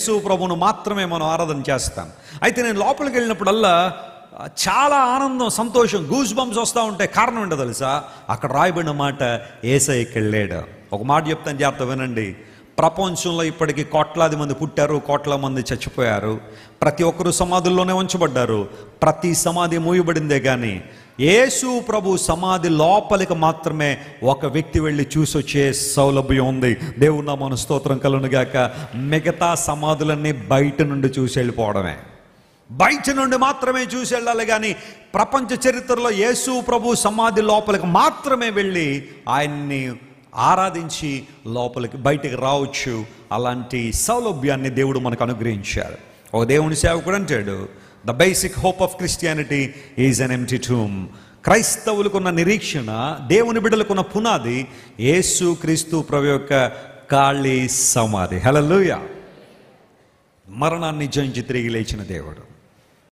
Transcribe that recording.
యేసు ప్రభువును మాత్రమే మనం ఆరాధన చేస్తాం. అయితే నేను లోపలికి వెళ్ళినప్పుడల్లా చాలా ఆనందం, సంతోషం, గూస్ బంప్స్ వస్తూ ఉంటాయి. కారణం ఏంటో తెలుసా? అక్కడ రాయబడిన మాట, యేసయ్యకి వెళ్ళాడు. ఒక మాట చెప్తాను, జాగ్రత్త వినండి. ప్రపంచంలో ఇప్పటికీ కోట్లాది మంది పుట్టారు, కోట్ల మంది చచ్చిపోయారు. ప్రతి ఒక్కరూ సమాధుల్లోనే ఉంచబడ్డారు. ప్రతి సమాధి మూయబడిందే. కానీ యేసు ప్రభు సమాధి లోపలికి మాత్రమే ఒక వ్యక్తి వెళ్ళి చూసొచ్చే సౌలభ్యం ఉంది. దేవుని నామమున స్తోత్రం కలుగునుగాక. మిగతా సమాధులన్నీ బయట నుండి చూసి వెళ్ళిపోవడమే, బయట నుండి మాత్రమే చూసి వెళ్ళాలి. కానీ ప్రపంచ చరిత్రలో యేసు ప్రభు సమాధి లోపలికి మాత్రమే వెళ్ళి ఆయన్ని ఆరాధించి లోపలికి బయటికి రావచ్చు. అలాంటి సౌలభ్యాన్ని దేవుడు మనకు అనుగ్రహించాడు. ఓ దేవుని సేవకుడు అంటాడు, the basic hope of Christianity is an empty tomb. క్రైస్తవులకున్న నిరీక్షణ, దేవుని బిడ్డలకున్న పునాది యేసు క్రీస్తు ప్రభు యొక్క ఖాళీ సమాధి. హల్లెలూయా. మరణాన్ని జయించి తిరిగి లేచిన దేవుడు.